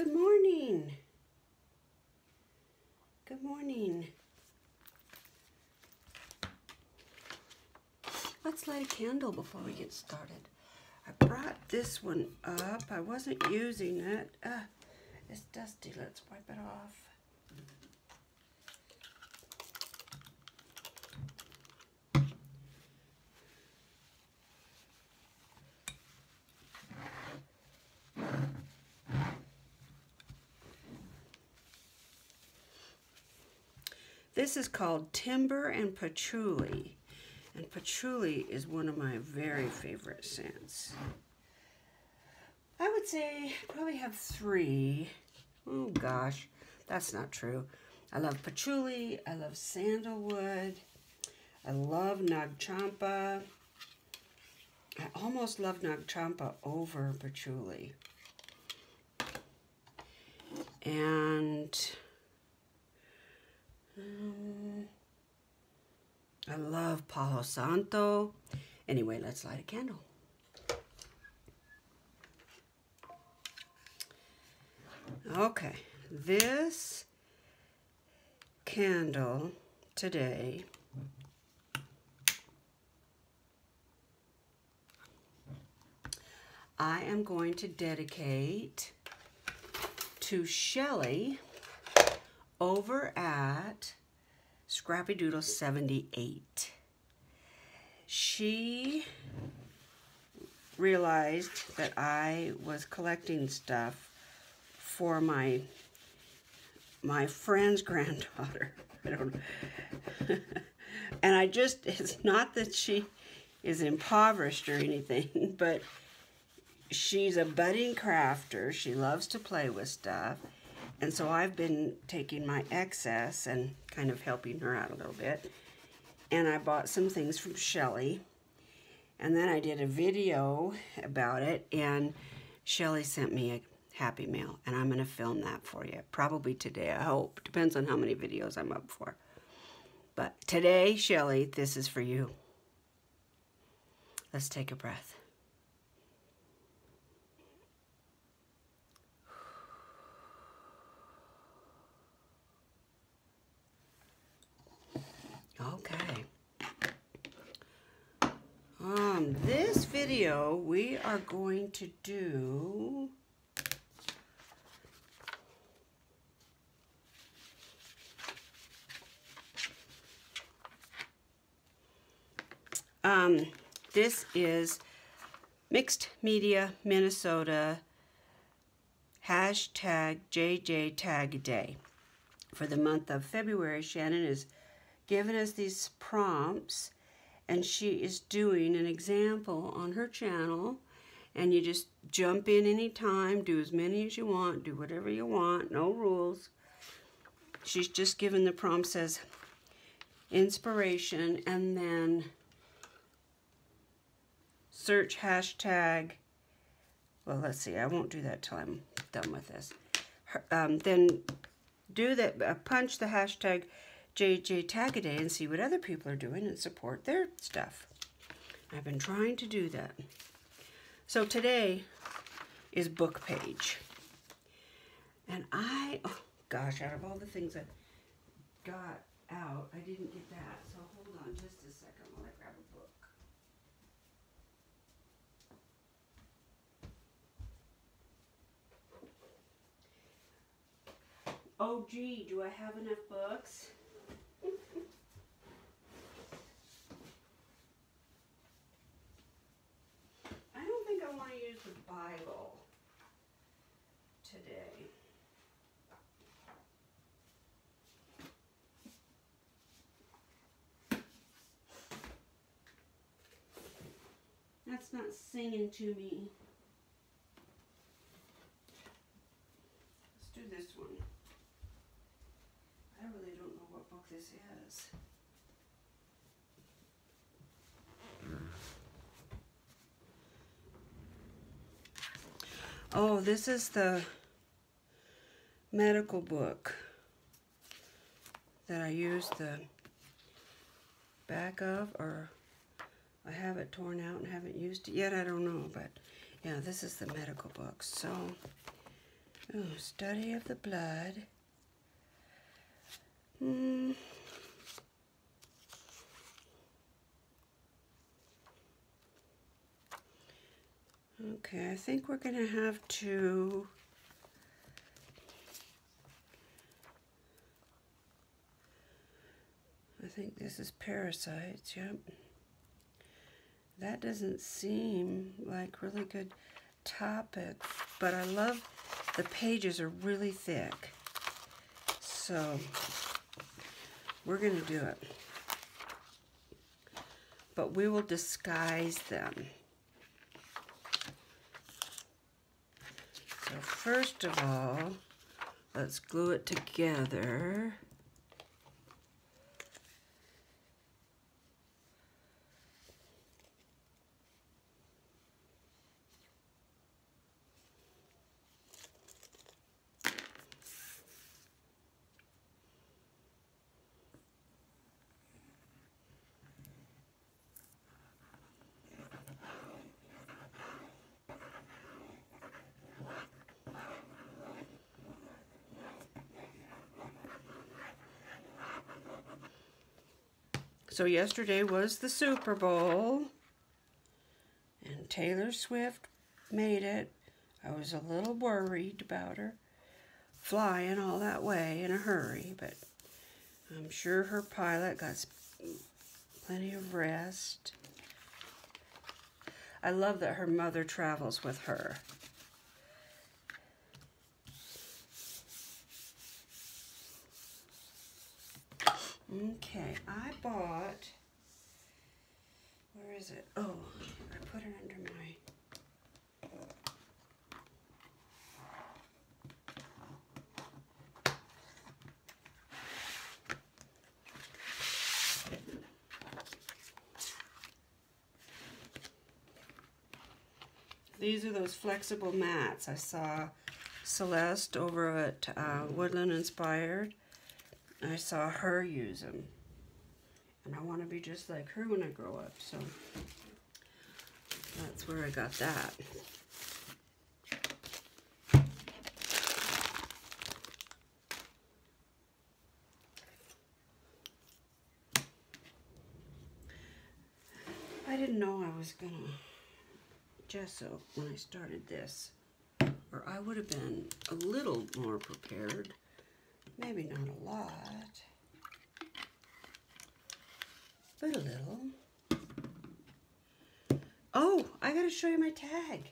Good morning. Good morning. Let's light a candle before we get started. I brought this one up. I wasn't using it. It's dusty. Let's wipe it off. This is called Timber and Patchouli. And patchouli is one of my very favorite scents. I would say I probably have 3. Oh gosh, that's not true. I love patchouli, I love sandalwood, I love nagchampa. I almost love nagchampa over patchouli. And I love Palo Santo. Anyway, let's light a candle. Okay, this candle today I am going to dedicate to Shelly over at Scrappy Doodle 78. She realized that I was collecting stuff for my friend's granddaughter. I don't know. And it's not that she is impoverished or anything, but she's a budding crafter. She loves to play with stuff. And so I've been taking my excess and kind of helping her out a little bit. And I bought some things from Shelly. And then I did a video about it. And Shelly sent me a Happy Mail. And I'm going to film that for you. Probably today, I hope. Depends on how many videos I'm up for. But today, Shelly, this is for you. Let's take a breath. Okay. This video, we are going to do this is Mixed Media Minnesota #JJ Tag Day. For the month of February, Shannon is giving us these prompts, and she is doing an example on her channel, and you just jump in anytime, do as many as you want, do whatever you want, no rules. She's just given the prompts as inspiration, and then search hashtag, well, let's see, I won't do that till I'm done with this. Then do that, punch the hashtag JJ Tag a Day and see what other people are doing and support their stuff. I've been trying to do that. So today is book page. And oh gosh, out of all the things I got out, I didn't get that. So hold on just a second while I grab a book. Oh gee, do I have enough books? I don't think I want to use the Bible today. That's not singing to me. Let's do this one. I really don't know what book this is. Oh, this is the medical book that I used the back of, or I have it torn out and haven't used it yet. I don't know, but yeah, this is the medical book. So Oh, study of the blood. Okay, I think we're going to have to I think this is parasites, yep. That doesn't seem like really good topics, but I love the pages are really thick. So we're going to do it. But we will disguise them. So first of all, let's glue it together. So yesterday was the Super Bowl, and Taylor Swift made it. I was a little worried about her flying all that way in a hurry, but I'm sure her pilot got plenty of rest. I love that her mother travels with her. Okay, I bought, where is it? Oh, I put it under my, these are those flexible mats. I saw Celeste over at Woodland Inspired. I saw her use them. And I want to be just like her when I grow up. So that's where I got that. I didn't know I was going to gesso when I started this. Or I would have been a little more prepared. Maybe not a lot, but a little. Oh, I gotta show you my tag.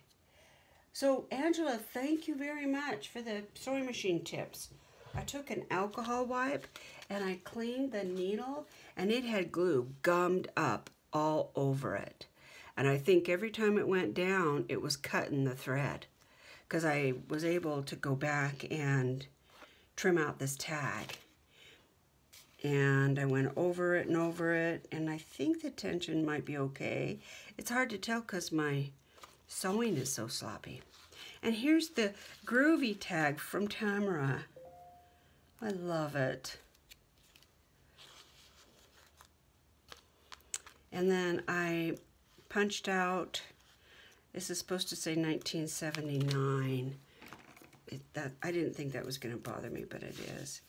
So Angela, thank you very much for the sewing machine tips. I took an alcohol wipe and I cleaned the needle and it had glue gummed up all over it. And I think every time it went down, it was cutting the thread, because I was able to go back and trim out this tag. And I went over it, and I think the tension might be okay. It's hard to tell because my sewing is so sloppy. And here's the groovy tag from Tamara. I love it. And then I punched out, this is supposed to say 1979. I didn't think that was going to bother me, but it is.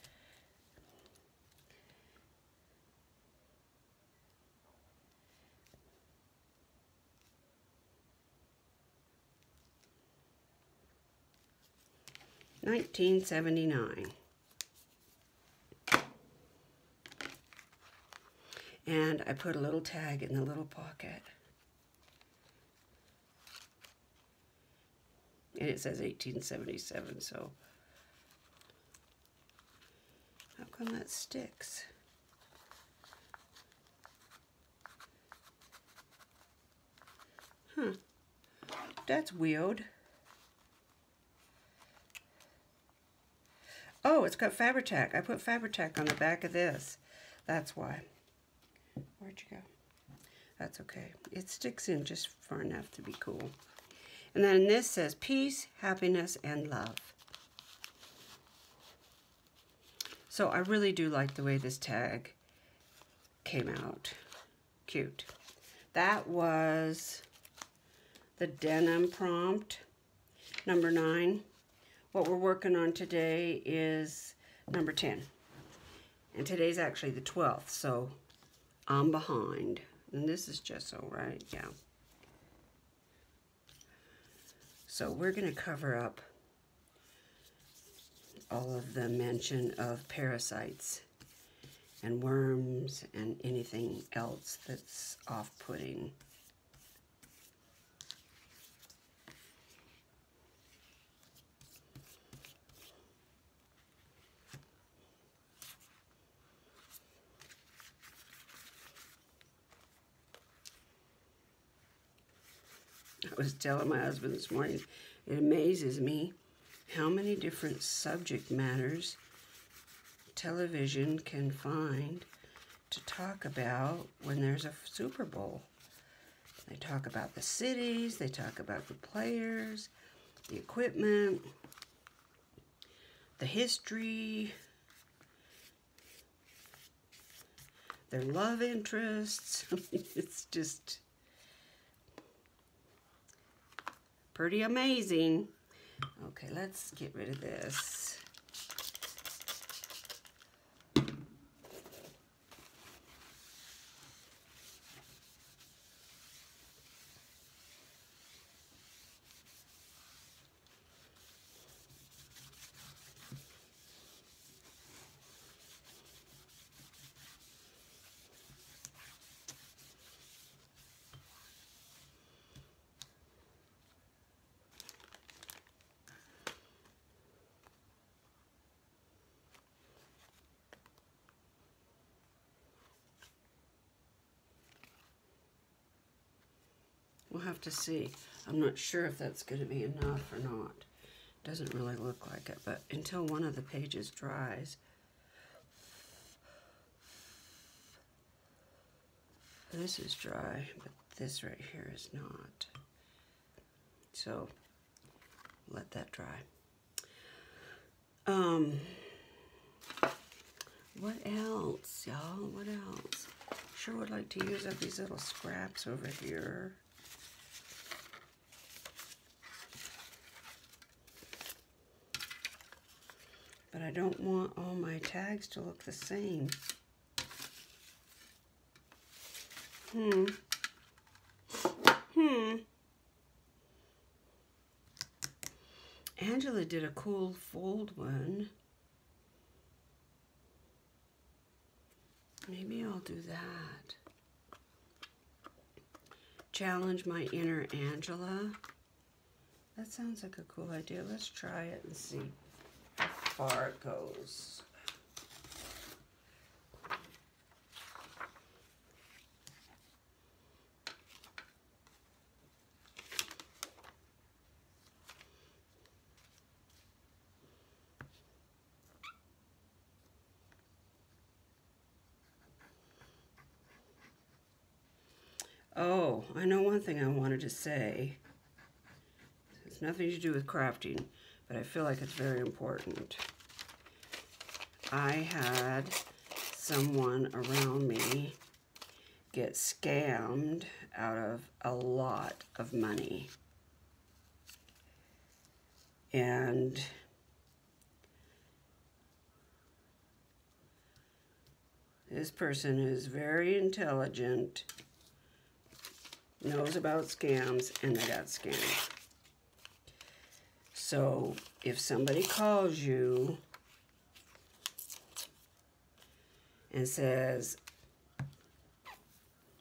$19.79. And I put a little tag in the little pocket. And it says 1877, so how come that sticks? Huh, that's weird. Oh, it's got Fabri-Tac. I put Fabri-Tac on the back of this. That's why. Where'd you go? That's okay. It sticks in just far enough to be cool. And then this says peace, happiness, and love. So I really do like the way this tag came out. Cute. That was the denim prompt, number 9. what we're working on today is number 10. And today's actually the 12th, so I'm behind. And this is Gesso, right? Yeah. So we're going to cover up all of the mention of parasites and worms and anything else that's off-putting. I was telling my husband this morning, it amazes me how many different subject matters television can find to talk about when there's a Super Bowl. They talk about the cities, they talk about the players, the equipment, the history, their love interests. It's just pretty amazing. Okay, let's get rid of this. We'll have to see. I'm not sure if that's going to be enough or not. Doesn't really look like it, but until one of the pages dries. This is dry, but this right here is not. So, let that dry. What else, y'all? What else? Sure would like to use up these little scraps over here. But I don't want all my tags to look the same. Angela did a cool fold one. Maybe I'll do that. Challenge my inner Angela. That sounds like a cool idea. Let's try it and see how far it goes. Oh, I know one thing I wanted to say. It's nothing to do with crafting, but I feel like it's very important. I had someone around me get scammed out of a lot of money. And this person is very intelligent, knows about scams, and they got scammed. So if somebody calls you and says,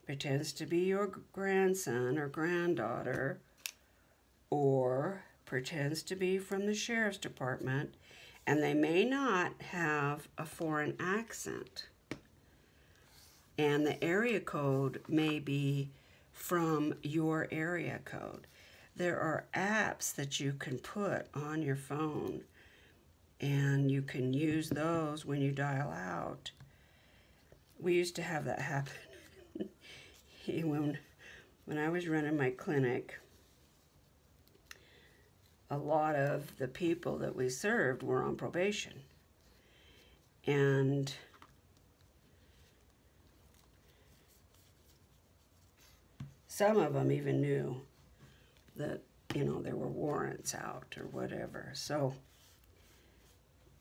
pretends to be your grandson or granddaughter, or pretends to be from the sheriff's department, and they may not have a foreign accent, and the area code may be from your area code. There are apps that you can put on your phone, and you can use those when you dial out. We used to have that happen when I was running my clinic. A lot of the people that we served were on probation, and some of them even knew that, you know, there were warrants out or whatever. So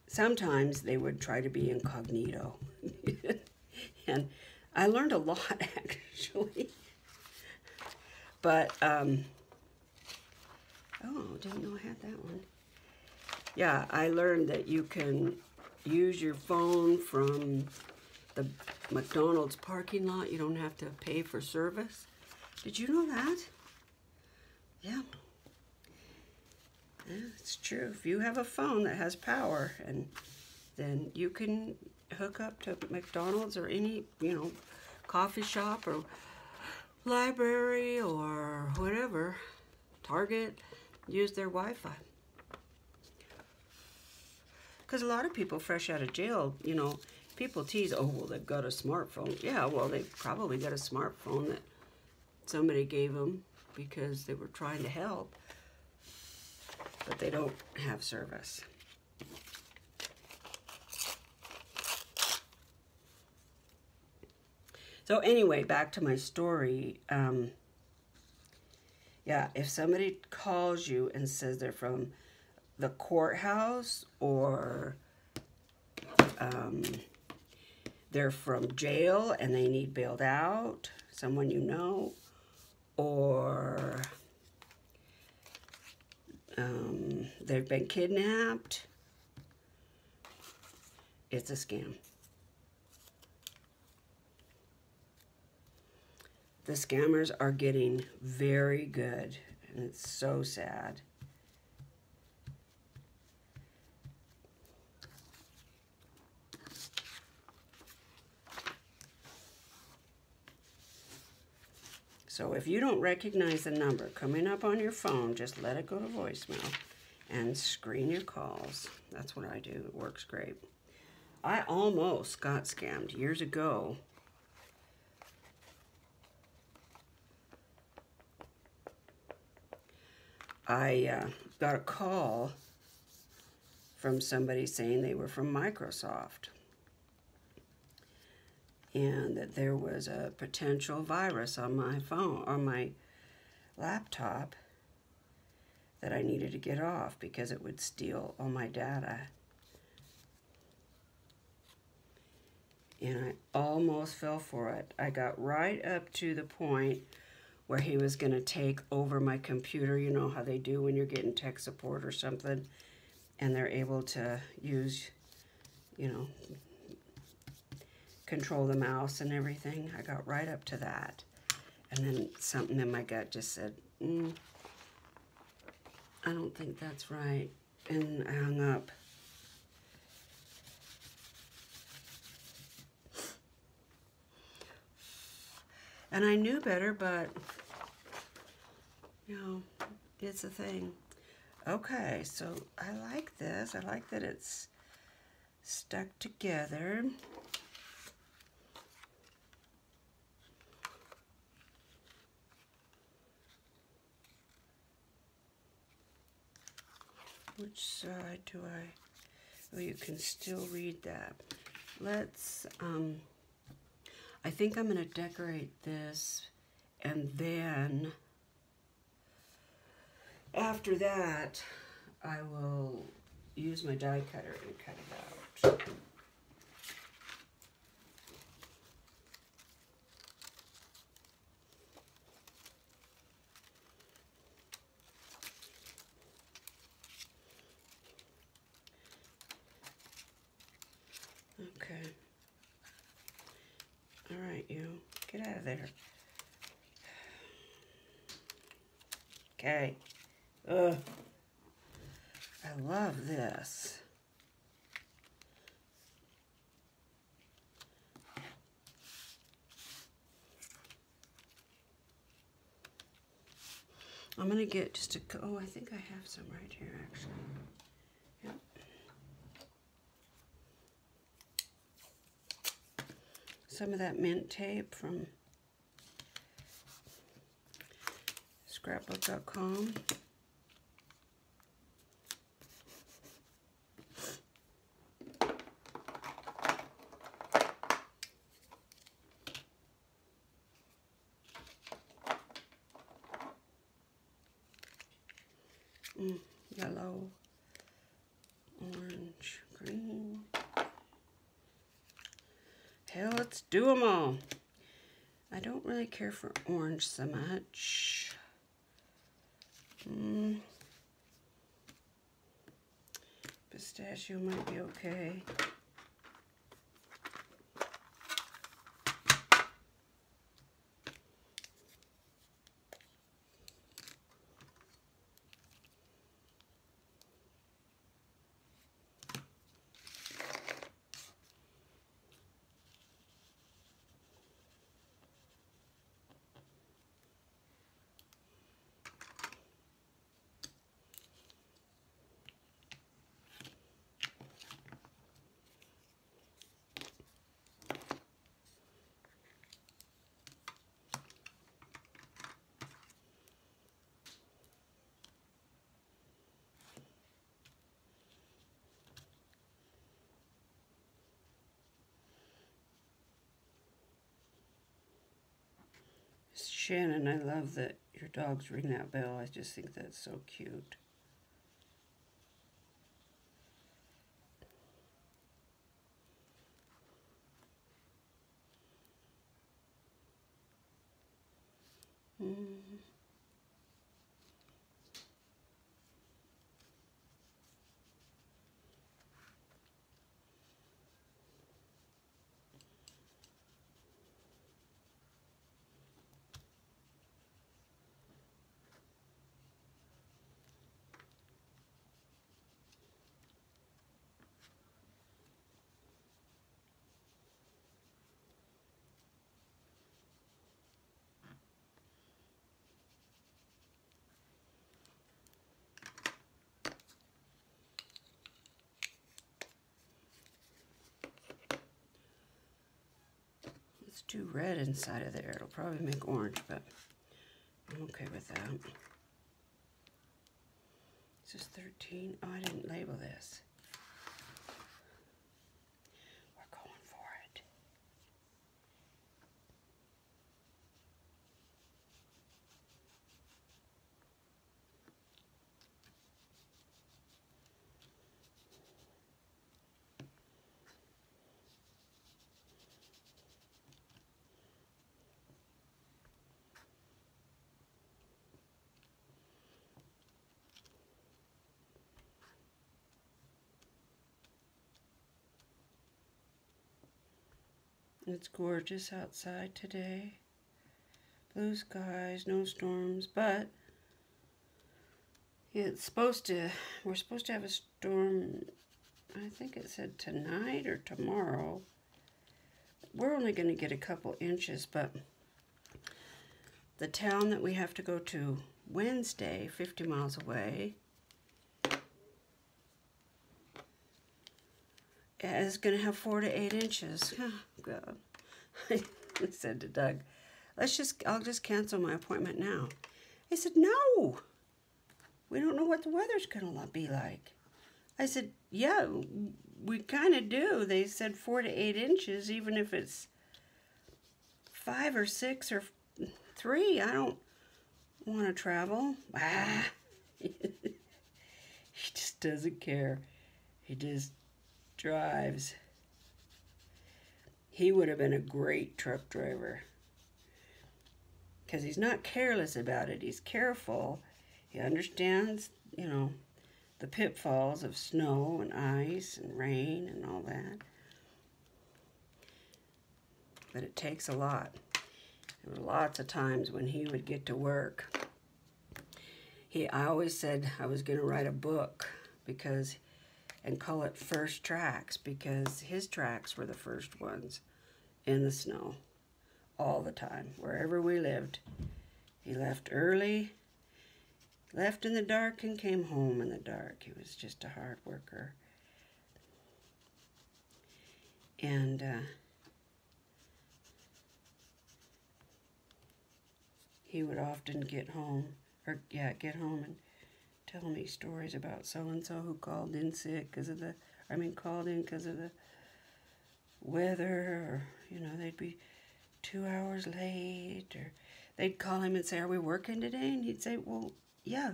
sometimes they would try to be incognito. And I learned a lot, actually. But, oh, didn't know I had that one. Yeah, I learned that you can use your phone from the McDonald's parking lot. You don't have to pay for service. Did you know that? Yeah. Yeah, it's true. If you have a phone that has power, and then you can hook up to McDonald's or any, coffee shop or library or whatever, Target, use their Wi-Fi. Because a lot of people fresh out of jail, people tease, oh, well, they've got a smartphone. Yeah, well, they've probably got a smartphone that somebody gave them because they were trying to help, but they don't have service. So anyway, back to my story. Yeah, if somebody calls you and says they're from the courthouse or they're from jail and they need bailed out, someone you know, or they've been kidnapped, it's a scam. The scammers are getting very good, and it's so sad. So if you don't recognize the number coming up on your phone, just let it go to voicemail and screen your calls. That's what I do. It works great. I almost got scammed years ago. I got a call from somebody saying they were from Microsoft and that there was a potential virus on my phone, on my laptop, that I needed to get off because it would steal all my data. And I almost fell for it. I got right up to the point where he was going to take over my computer. You know how they do when you're getting tech support or something, and they're able to use, control the mouse and everything. I got right up to that. And then something in my gut just said, I don't think that's right. And I hung up. And I knew better, but, it's a thing. Okay, so I like this. I like that it's stuck together. Which side do I... Oh, you can still read that. Let's, I think I'm going to decorate this, and then after that, I will use my die cutter and cut it out. Okay. All right, you. Get out of there. Okay. Ugh. I love this. I'm going to get just a... Oh, I think I have some right here, actually. Yep. Some of that mint tape from scrapbook.com. Yellow, orange, green. Okay, let's do them all. I don't really care for orange so much. Pistachio might be okay. Shannon, I love that your dogs ring that bell. I just think that's so cute. Let's do red inside of there. It'll probably make orange, but I'm okay with that. This is 13. Oh, I didn't label this. We're going for it. It's gorgeous outside today. Blue skies, no storms, but we're supposed to have a storm, I think it said tonight or tomorrow. We're only going to get a couple inches, but the town that we have to go to Wednesday, 50 miles away, is going to have 4 to 8 inches. Oh, God. I said to Doug, I'll just cancel my appointment now. He said, no, we don't know what the weather's going to be like. I said, yeah, we kind of do. They said 4 to 8 inches, even if it's 5 or 6 or 3. I don't want to travel. Ah. He just doesn't care. He just drives. He would have been a great truck driver because he's not careless about it. He's careful. He understands, you know, the pitfalls of snow and ice and rain and all that. But it takes a lot. There were lots of times when he would get to work. I always said I was going to write a book and call it First Tracks, because his tracks were the first ones in the snow all the time, wherever we lived. He left early, left in the dark, and came home in the dark. He was just a hard worker. And he would often get home and tell me stories about so-and-so who called in sick because of the weather, or, you know, they'd be 2 hours late, or they'd call him and say, are we working today? And he'd say, well, yeah,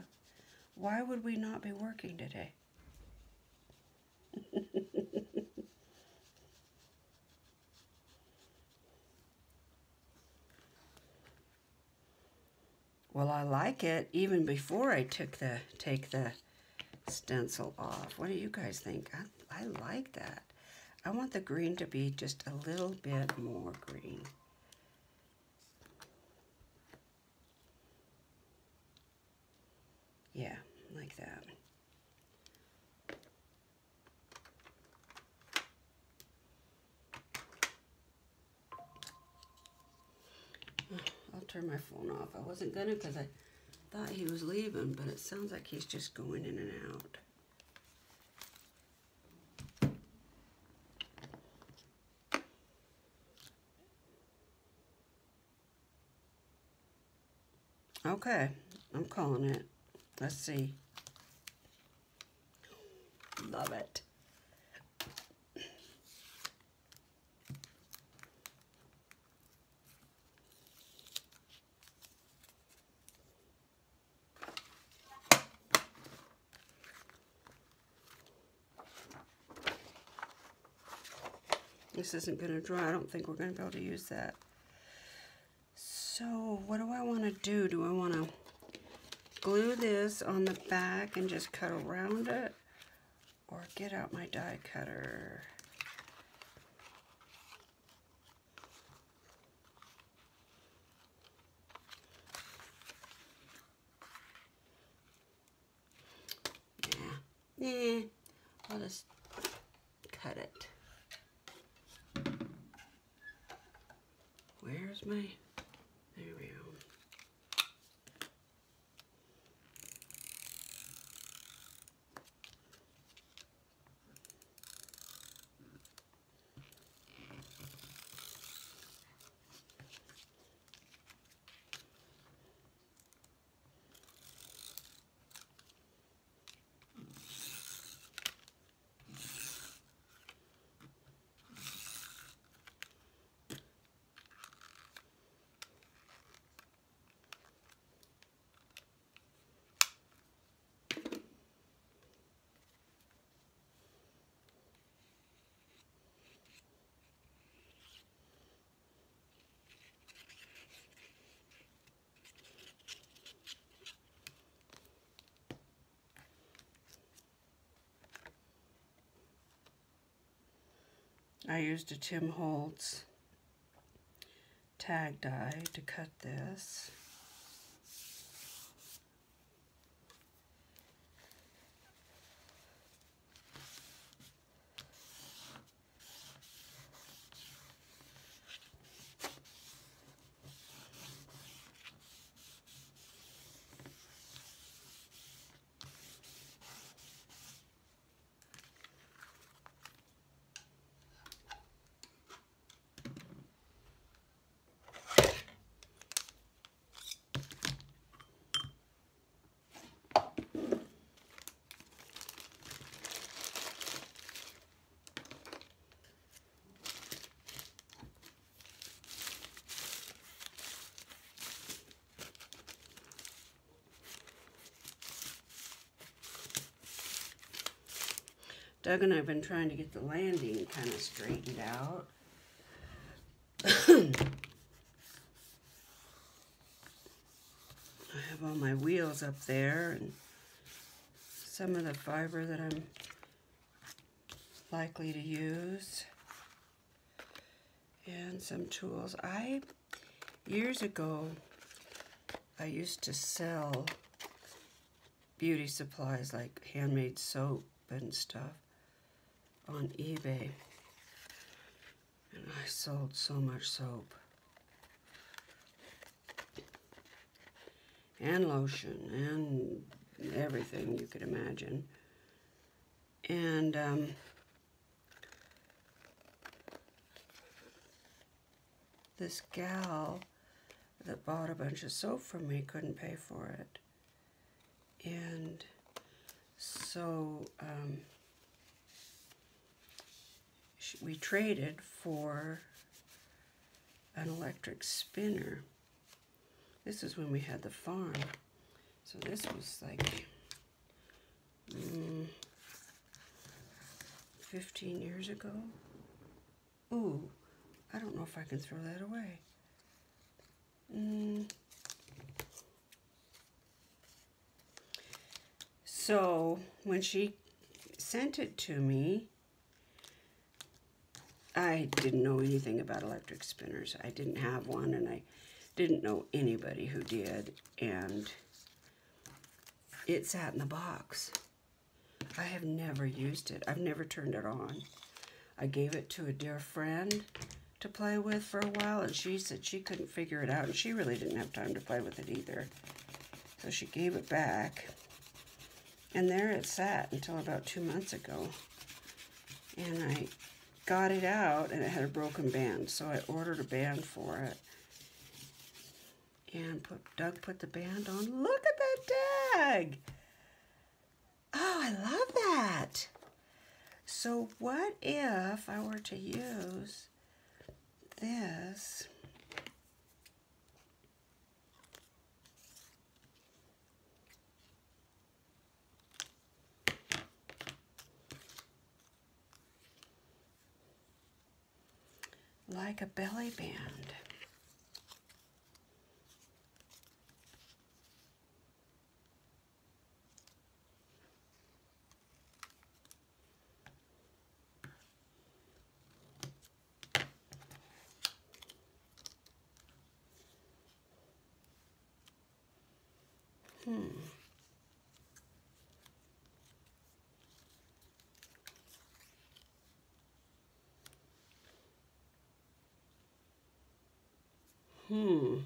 why would we not be working today? Well, I like it even before I take the stencil off. What do you guys think? I like that. I want the green to be just a little bit more green. Yeah, like that. I'll turn my phone off. I wasn't gonna because I thought he was leaving, but it sounds like he's just going in and out. Okay, I'm calling it. Let's see. Love it. This isn't going to dry. I don't think we're going to be able to use that. So what do I want to do? Do I want to glue this on the back and just cut around it? Or get out my die cutter? Yeah, I'll just cut it. Where's my, there we go. I used a Tim Holtz tag die to cut this. Doug and I have been trying to get the landing kind of straightened out. I have all my wheels up there and some of the fiber that I'm likely to use and some tools. Years ago, I used to sell beauty supplies like handmade soap and stuff on eBay, and I sold so much soap and lotion and everything you could imagine. And this gal that bought a bunch of soap from me couldn't pay for it, and so we traded for an electric spinner. This is when we had the farm. So this was like 15 years ago. Ooh, I don't know if I can throw that away. So when she sent it to me, I didn't know anything about electric spinners. I didn't have one, and I didn't know anybody who did, and it sat in the box. I have never used it. I've never turned it on. I gave it to a dear friend to play with for a while, and she said she couldn't figure it out, and she really didn't have time to play with it either. So she gave it back, and there it sat until about 2 months ago. And I got it out, and it had a broken band, so I ordered a band for it. And Doug put the band on. Look at that tag! Oh, I love that! So what if I were to use this like a belly band? Hmm.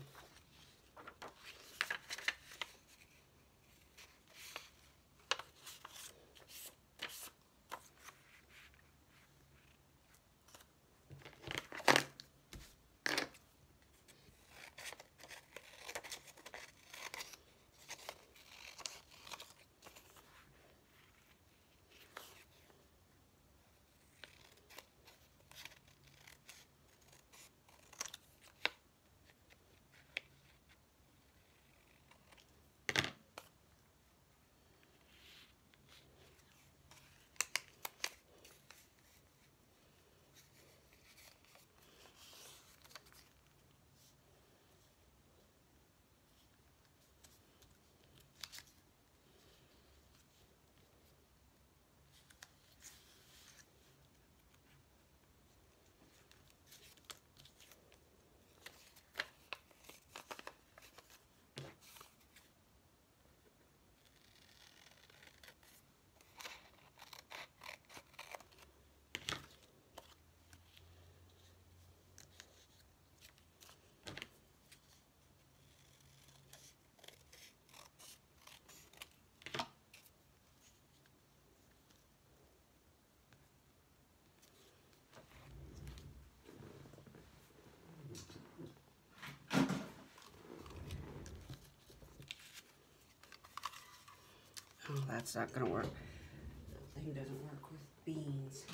Oh, that's not gonna work. That thing doesn't work with beans.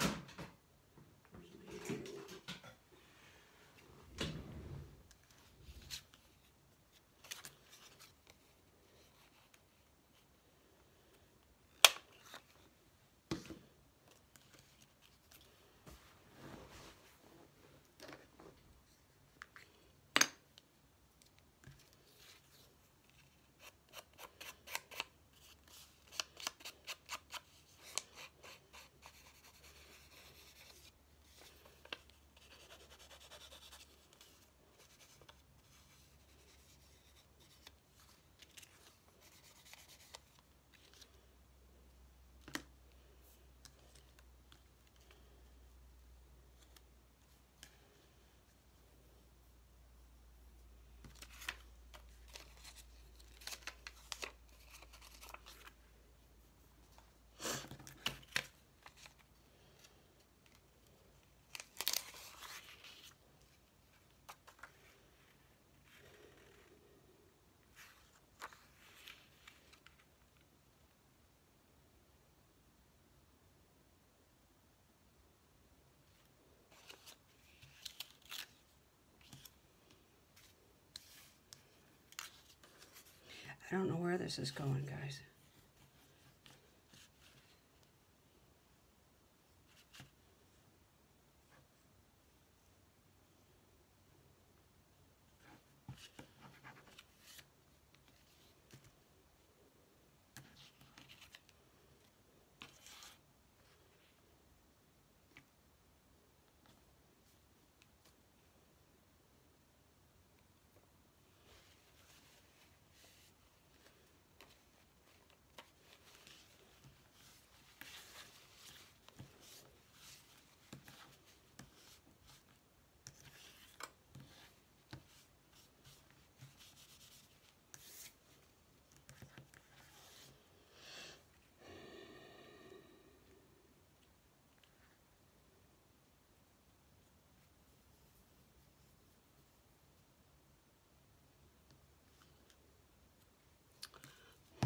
I don't know where this is going, guys.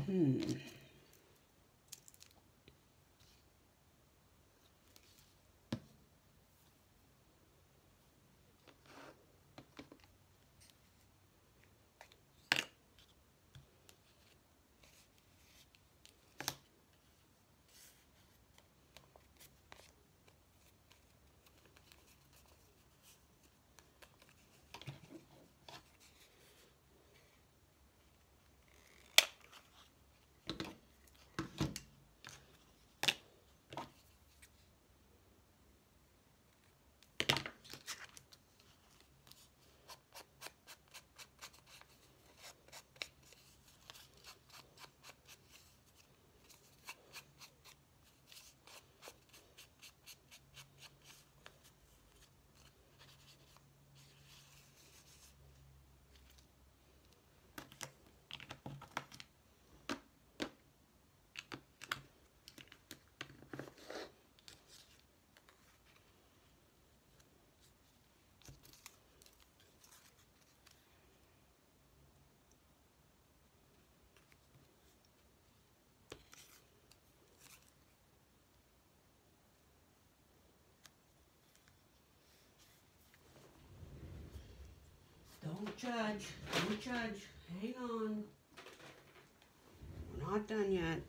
Hmm. Don't judge. Don't judge. Hang on. We're not done yet.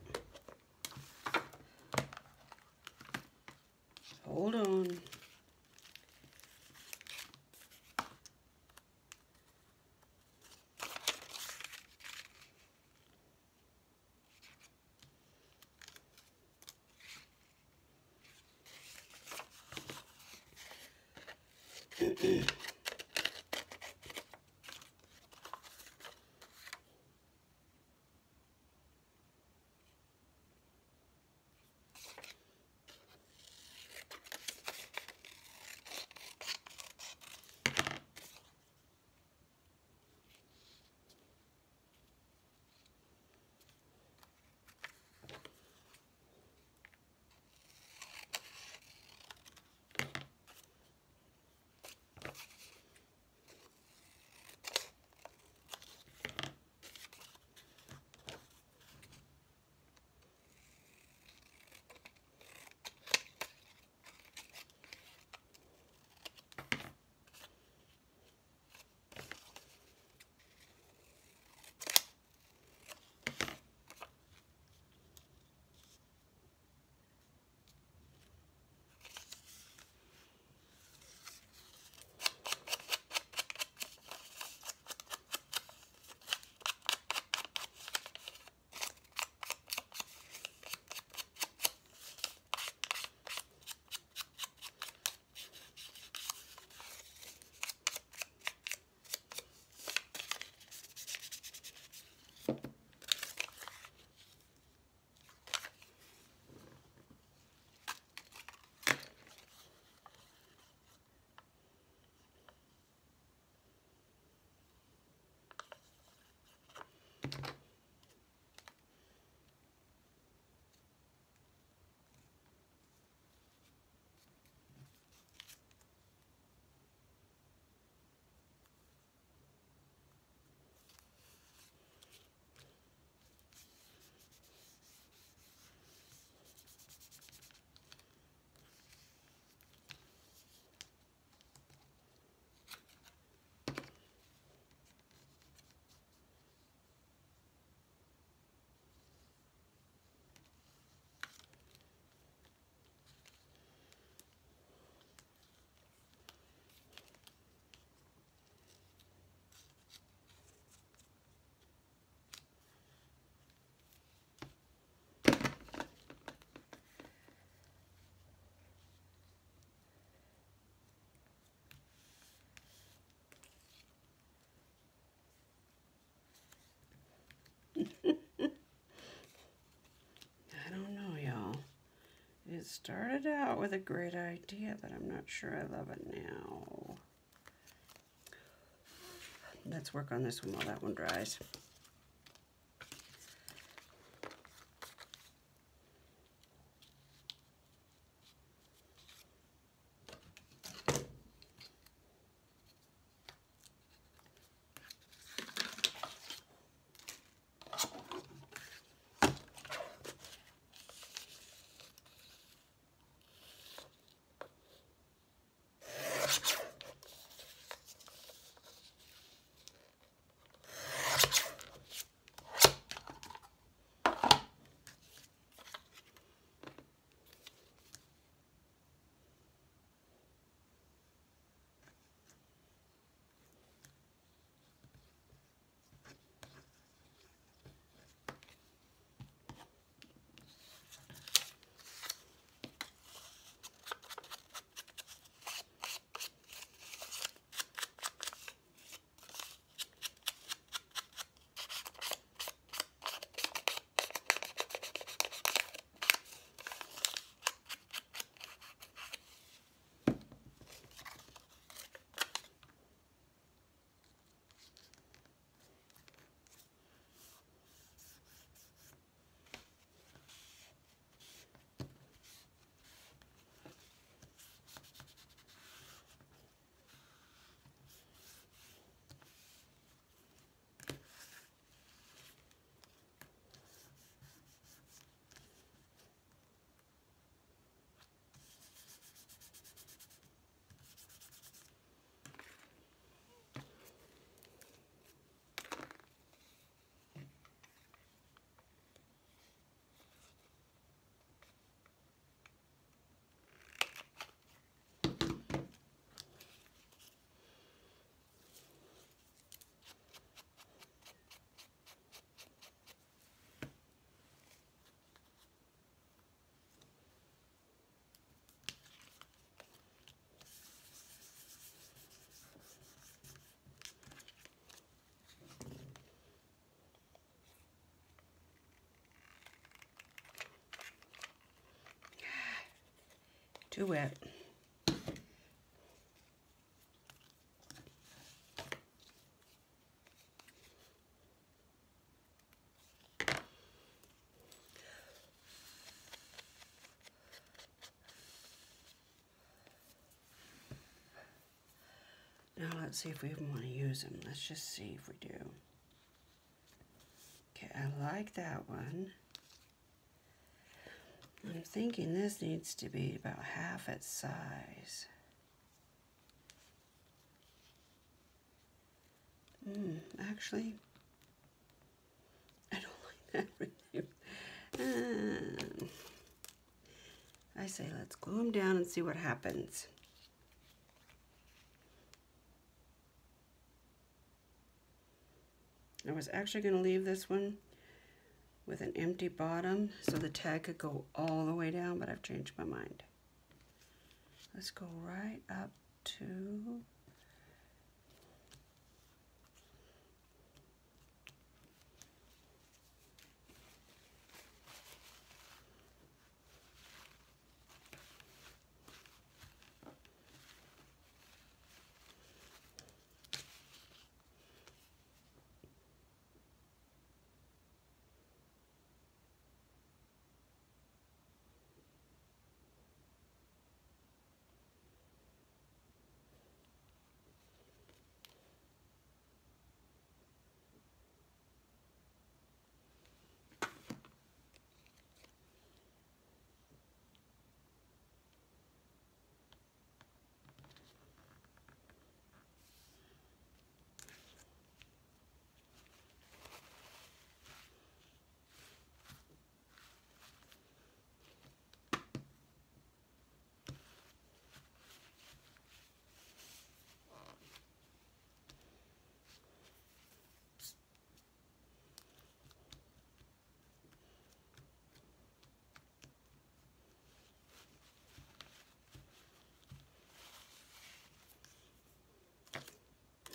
Hold on. I don't know, y'all. It started out with a great idea, but I'm not sure I love it now. Let's work on this one while that one dries. Too wet. Now let's see if we even want to use them. Let's just see if we do. Okay, I like that one. I'm thinking this needs to be about half its size. Actually, I don't like that really. I say let's glue them down and see what happens. I was actually going to leave this one with an empty bottom so the tag could go all the way down, but I've changed my mind. Let's go right up to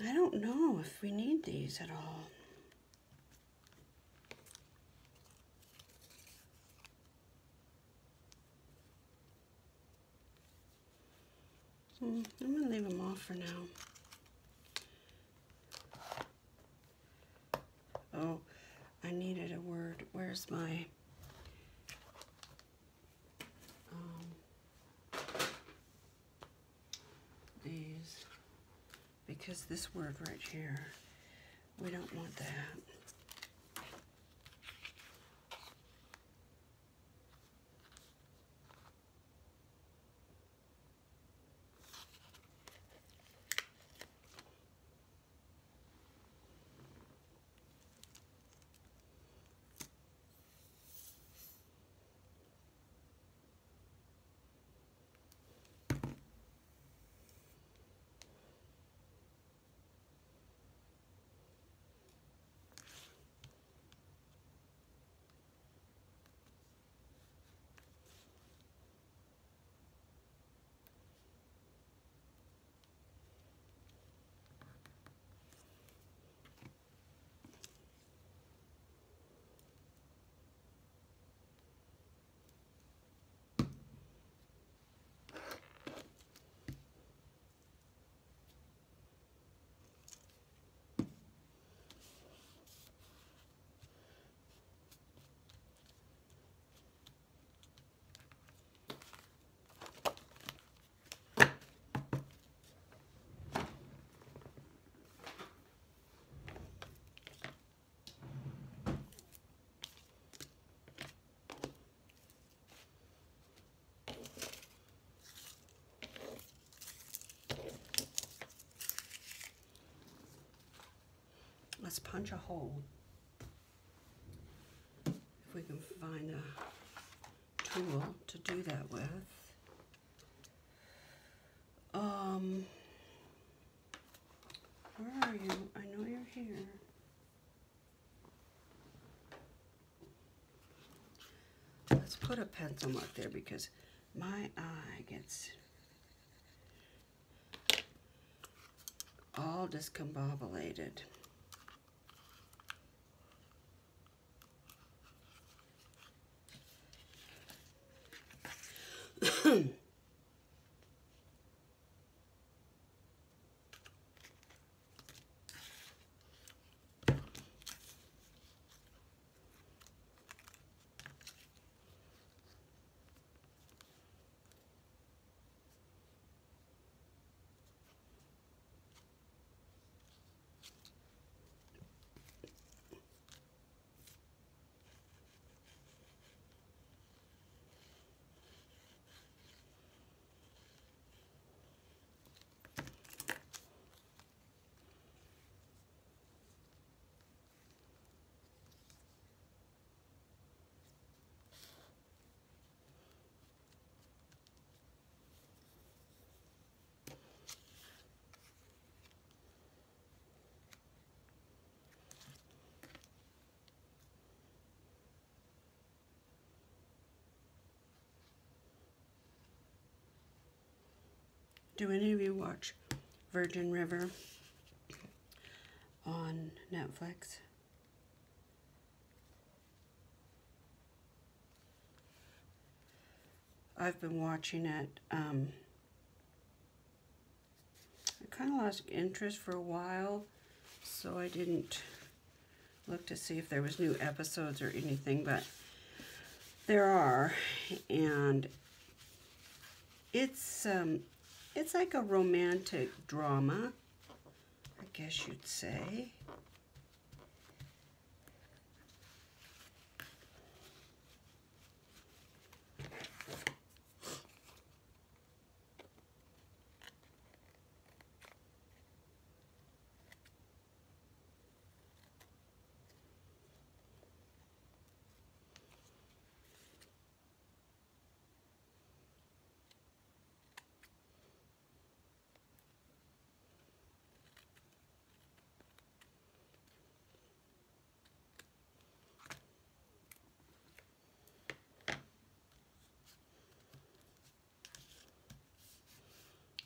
I don't know if we need these at all. I'm going to leave them off for now. Oh, I needed a word. Where's my... these. Because this word right here, we don't want that. Let's punch a hole. If we can find a tool to do that with. Where are you? I know you're here. Let's put a pencil mark there because my eye gets all discombobulated. Do any of you watch Virgin River on Netflix? I've been watching it. I kind of lost interest for a while, so I didn't look to see if there was new episodes or anything, but there are, and it's like a romantic drama, I guess you'd say.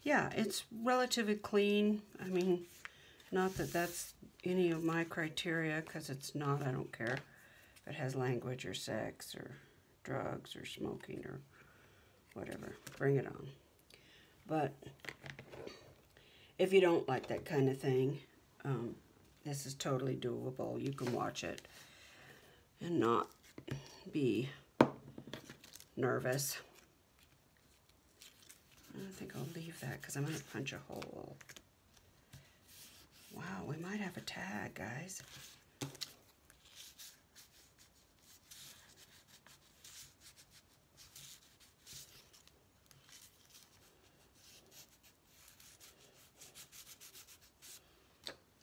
Yeah, it's relatively clean. I mean, not that that's any of my criteria, because it's not. I don't care if it has language or sex or drugs or smoking or whatever. Bring it on. But if you don't like that kind of thing, this is totally doable. You can watch it and not be nervous. I think I'll leave that because I'm going to punch a hole. Wow, we might have a tag, guys.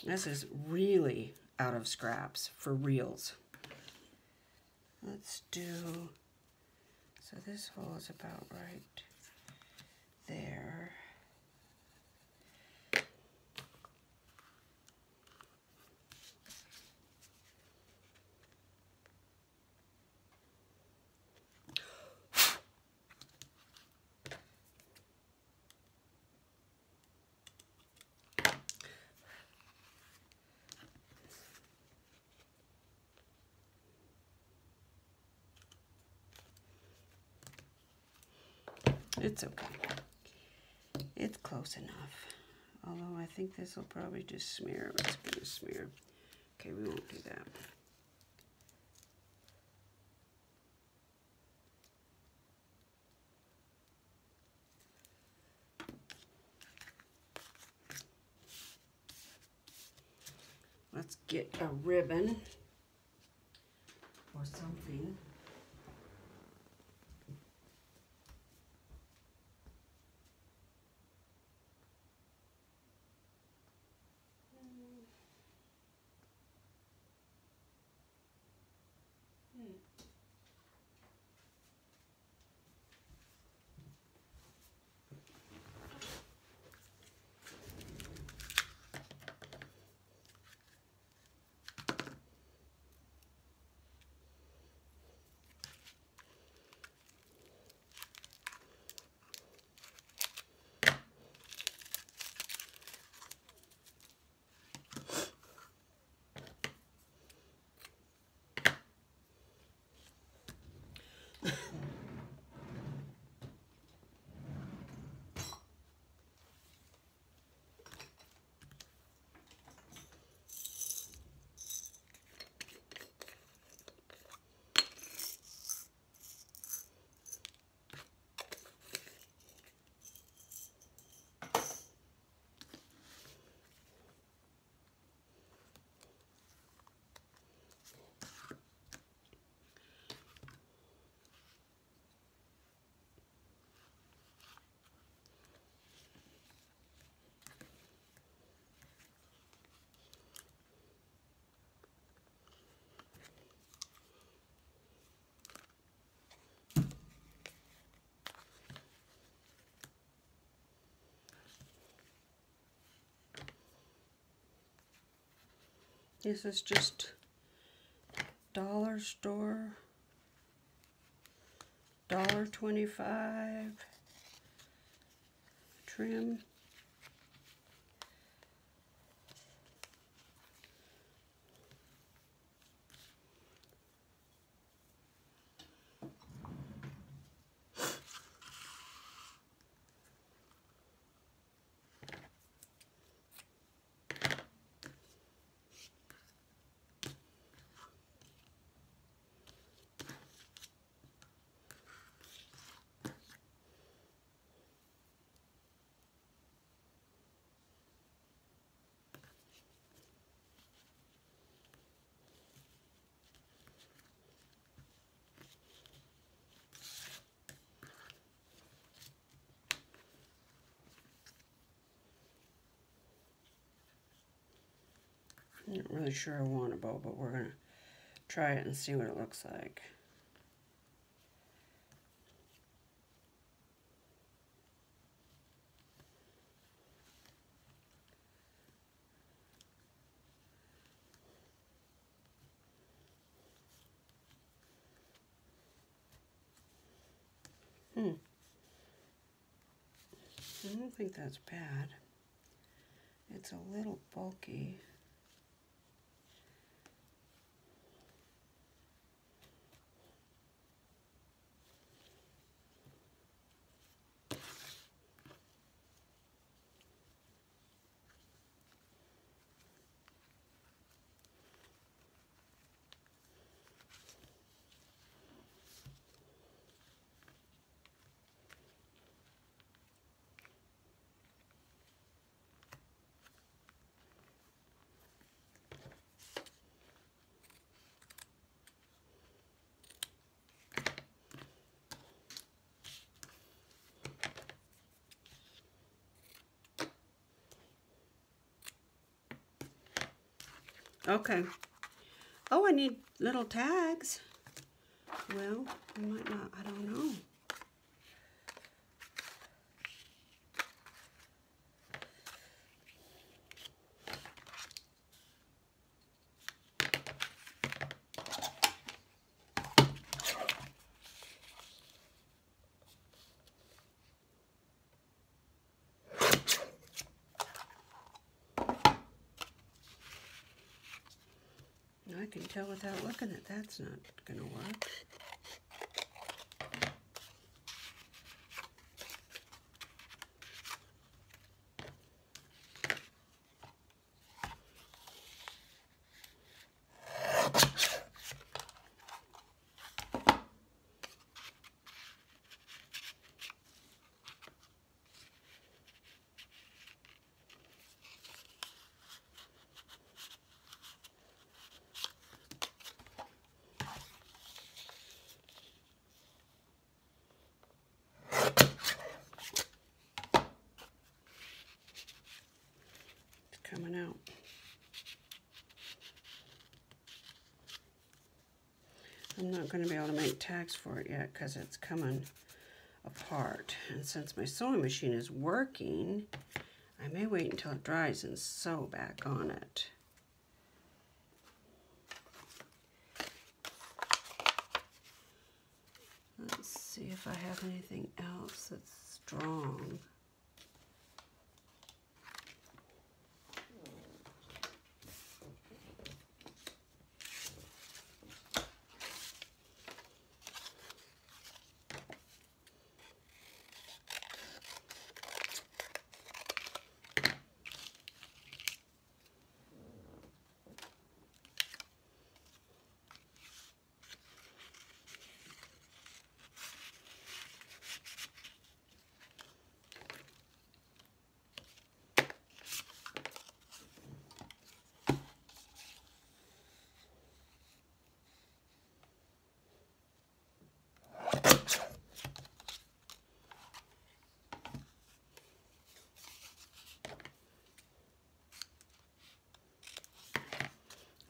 This is really out of scraps for reals. Let's do, so this hole is about right there. It's okay. It's close enough. Although I think this will probably just smear. It's going to smear. Okay, we won't do that. Let's get a ribbon or something. This is just dollar store, $1.25. trim. I'm not really sure I want a bow, but we're going to try it and see what it looks like. I don't think that's bad. It's a little bulky. Okay. Oh, I need little tags. Well, I might not, I don't know. I can tell without looking at that's not going to work. Coming out. I'm not going to be able to make tags for it yet because it's coming apart. And since my sewing machine is working, I may wait until it dries and sew back on it. Let's see if I have anything else that's strong.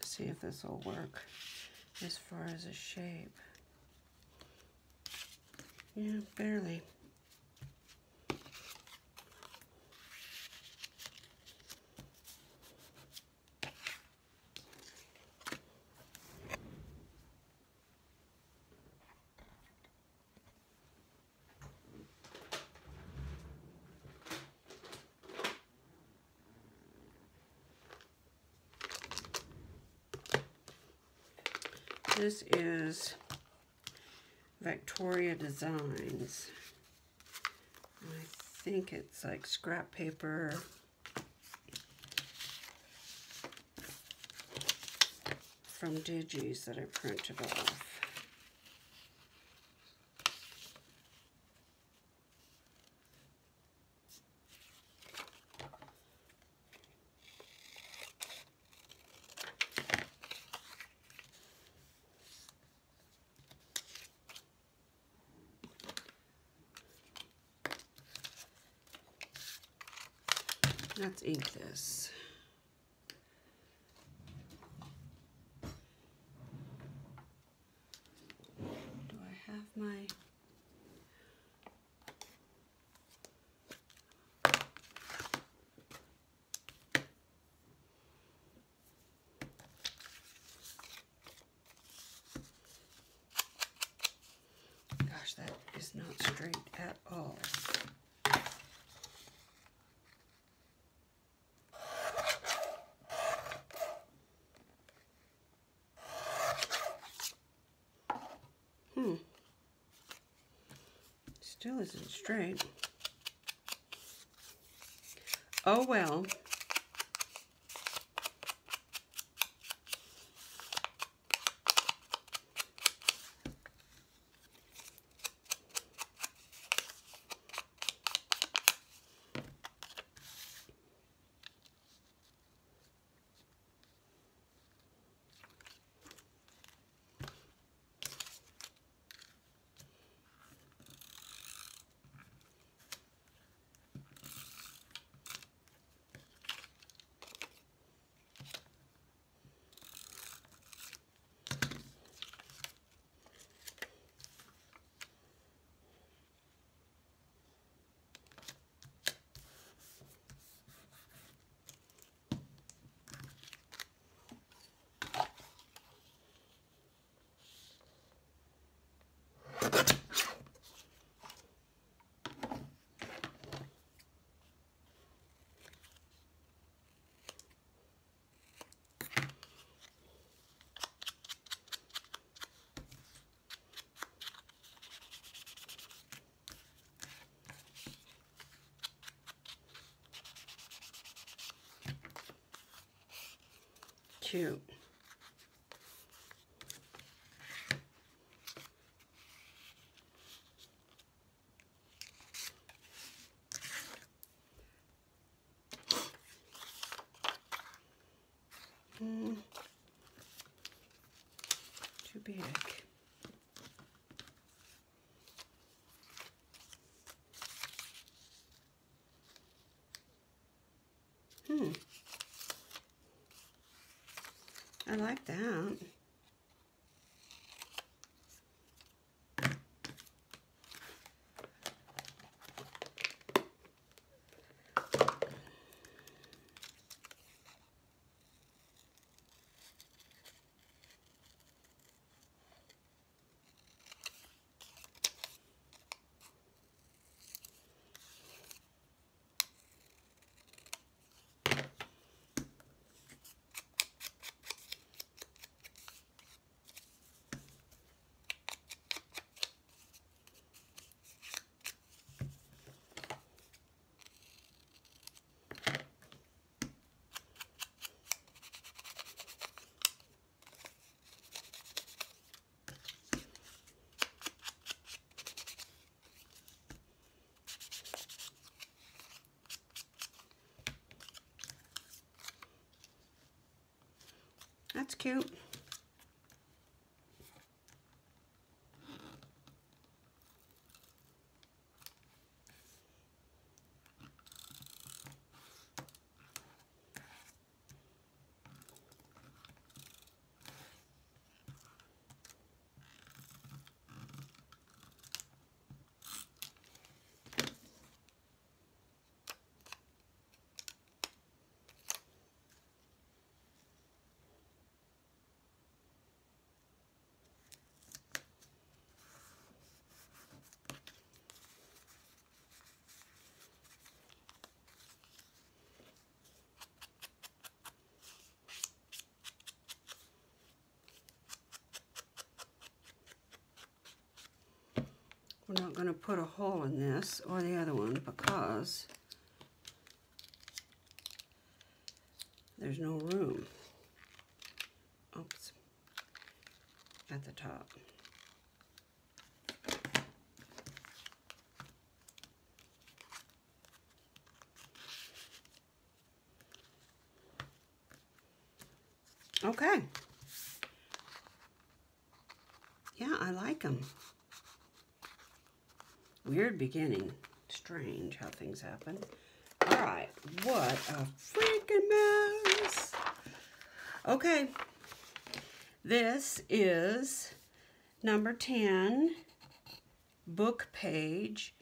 See if this will work as far as a shape. Yeah, barely. This is Victoria Designs. I think it's like scrap paper. From Digis that I printed off. Let's ink this. Do I have my... Gosh, that is not straight at all. Still isn't straight. Oh well. Cute. Too big. I like that. That's cute. not going to put a hole in this or the other one because there's no room. Oops. At the top. Okay. Yeah, I like them. Weird beginning. Strange how things happen. All right, what a freaking mess. Okay, this is number 10 book page,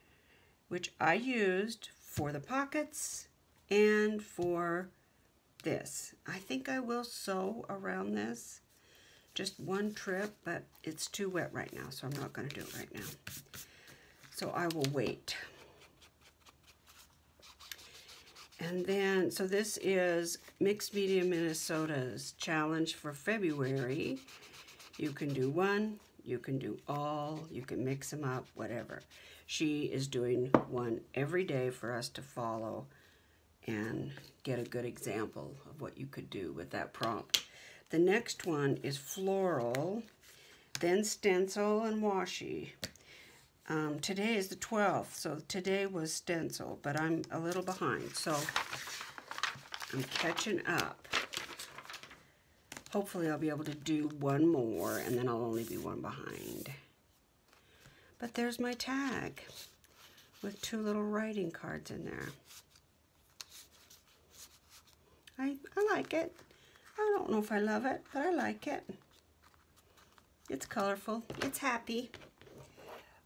which I used for the pockets and for this. I think I will sew around this. Just one trip, but it's too wet right now, so I'm not going to do it right now. So I will wait. And then, so this is Mixed Media Minnesota's challenge for February. You can do one, you can do all, you can mix them up, whatever. She is doing one every day for us to follow and get a good example of what you could do with that prompt. The next one is floral, then stencil and washi. Today is the 12th, so today was stencil, but I'm a little behind, so I'm catching up. Hopefully I'll be able to do one more, and then I'll only be one behind. But there's my tag with 2 little writing cards in there. I like it. I don't know if I love it, but I like it. It's colorful. It's happy.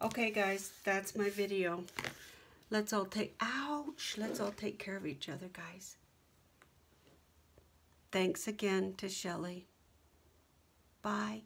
Okay, guys, that's my video. Let's all take, ouch, let's all take care of each other, guys. Thanks again to Shelly. Bye.